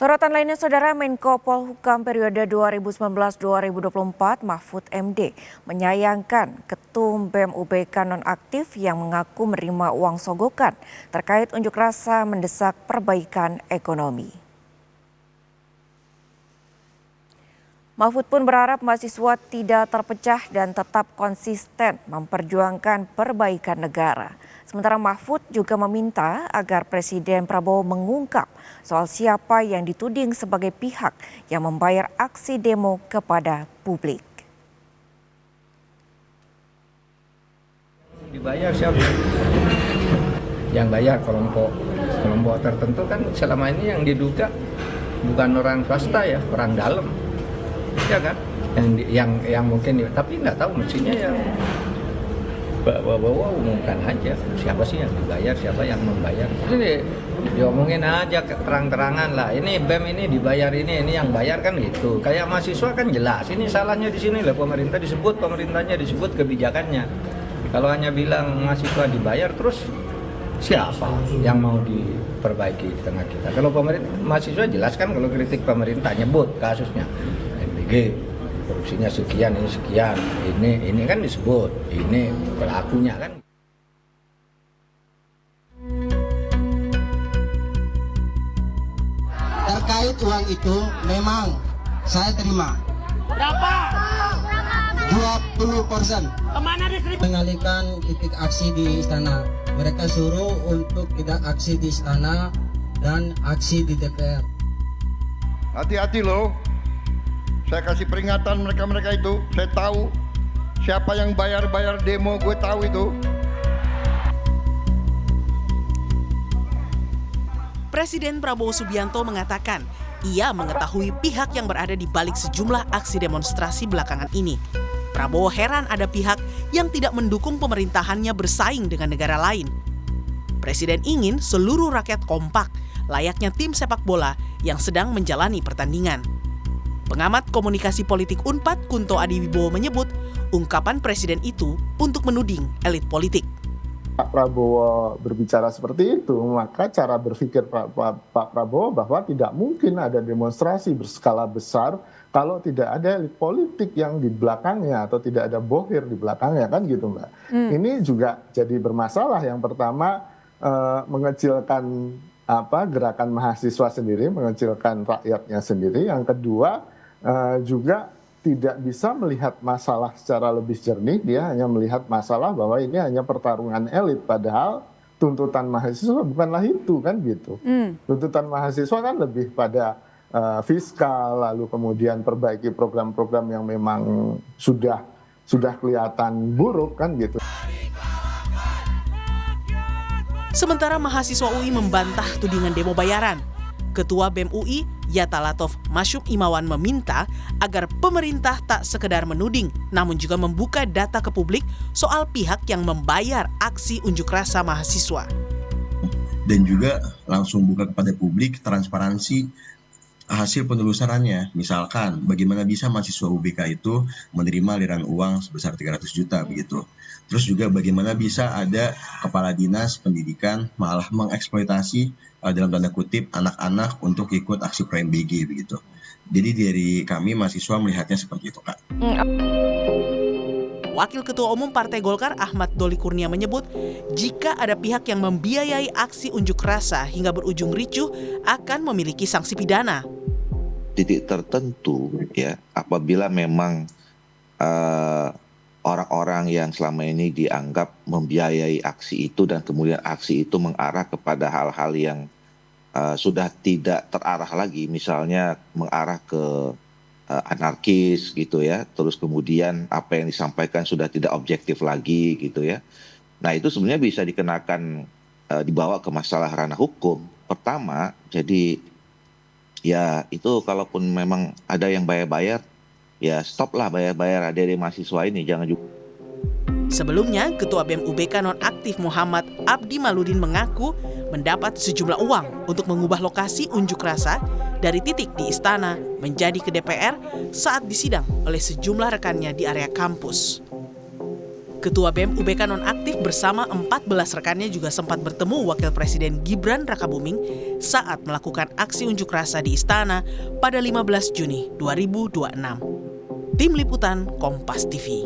Sorotan lainnya, Saudara, Menko Polhukam periode 2019-2024 Mahfud MD menyayangkan Ketum BEM UBK nonaktif yang mengaku menerima uang sogokan terkait unjuk rasa mendesak perbaikan ekonomi. Mahfud pun berharap mahasiswa tidak terpecah dan tetap konsisten memperjuangkan perbaikan negara. Sementara Mahfud juga meminta agar Presiden Prabowo mengungkap soal siapa yang dituding sebagai pihak yang membayar aksi demo kepada publik. Dibayar siapa? Yang bayar kelompok tertentu kan selama ini yang diduga bukan orang swasta ya, orang dalam. Ya kan? Yang mungkin tapi nggak tahu mestinya ya bawa umumkan aja siapa sih yang dibayar, siapa yang membayar. Jadi diomongin aja terang-terangan lah. Ini BEM ini dibayar ini yang bayar kan gitu. Kayak mahasiswa kan jelas. Ini salahnya di sini lah, pemerintahnya disebut kebijakannya. Kalau hanya bilang mahasiswa dibayar terus siapa yang mau diperbaiki di tengah kita? Kalau mahasiswa jelas kan, kalau kritik pemerintah nyebut kasusnya MBG. Korupsinya sekian, ini sekian, ini kan disebut, ini pelakunya kan. Terkait uang itu memang saya terima. Berapa? 20%. Kemana distribusi? Mengalihkan titik aksi di istana. Mereka suruh untuk tidak aksi di istana dan aksi di DPR. Hati-hati loh. Saya kasih peringatan mereka itu. Saya tahu siapa yang bayar demo, gue tahu itu. Presiden Prabowo Subianto mengatakan ia mengetahui pihak yang berada di balik sejumlah aksi demonstrasi belakangan ini. Prabowo heran ada pihak yang tidak mendukung pemerintahannya bersaing dengan negara lain. Presiden ingin seluruh rakyat kompak, layaknya tim sepak bola yang sedang menjalani pertandingan. Pengamat komunikasi politik Unpad Kunto Adiwibowo menyebut ungkapan presiden itu untuk menuding elit politik. Pak Prabowo berbicara seperti itu, maka cara berpikir Pak Prabowo bahwa tidak mungkin ada demonstrasi berskala besar kalau tidak ada elit politik yang di belakangnya atau tidak ada bohir di belakangnya, kan gitu Mbak. Ini juga jadi bermasalah. Yang pertama mengecilkan gerakan mahasiswa sendiri, mengecilkan rakyatnya sendiri. Yang kedua juga tidak bisa melihat masalah secara lebih jernih. Dia hanya melihat masalah bahwa ini hanya pertarungan elit, padahal tuntutan mahasiswa bukanlah itu, kan gitu. Tuntutan mahasiswa kan lebih pada fiskal, lalu kemudian perbaiki program-program yang memang sudah kelihatan buruk, kan gitu. Sementara mahasiswa UI membantah tudingan demo bayaran. Ketua BEM UI, Yatta Latov Masyum Imawan meminta agar pemerintah tak sekedar menuding, namun juga membuka data ke publik soal pihak yang membayar aksi unjuk rasa mahasiswa. Dan juga langsung buka kepada publik transparansi hasil penelusurannya. Misalkan bagaimana bisa mahasiswa UBK itu menerima aliran uang sebesar 300 juta begitu. Terus juga bagaimana bisa ada kepala dinas pendidikan malah mengeksploitasi dalam tanda kutip anak-anak untuk ikut aksi pro-MBG begitu. Jadi dari kami mahasiswa melihatnya seperti itu, Kak. Wakil Ketua Umum Partai Golkar Ahmad Doli Kurnia menyebut jika ada pihak yang membiayai aksi unjuk rasa hingga berujung ricuh akan memiliki sanksi pidana. Titik tertentu ya, apabila memang orang-orang yang selama ini dianggap membiayai aksi itu dan kemudian aksi itu mengarah kepada hal-hal yang sudah tidak terarah lagi, misalnya mengarah ke anarkis gitu ya, terus kemudian apa yang disampaikan sudah tidak objektif lagi gitu ya. Nah itu sebenarnya bisa dikenakan dibawa ke masalah ranah hukum. Pertama, jadi ya itu kalaupun memang ada yang bayar-bayar, ya stoplah bayar-bayar adik-adik mahasiswa ini, jangan juga. Sebelumnya, Ketua BEM UBK nonaktif Muhammad Abdi Maludin mengaku mendapat sejumlah uang untuk mengubah lokasi unjuk rasa dari titik di istana menjadi ke DPR saat disidang oleh sejumlah rekannya di area kampus. Ketua BEM UBK nonaktif bersama 14 rekannya juga sempat bertemu Wakil Presiden Gibran Rakabuming saat melakukan aksi unjuk rasa di Istana pada 15 Juni 2026. Tim Liputan Kompas TV.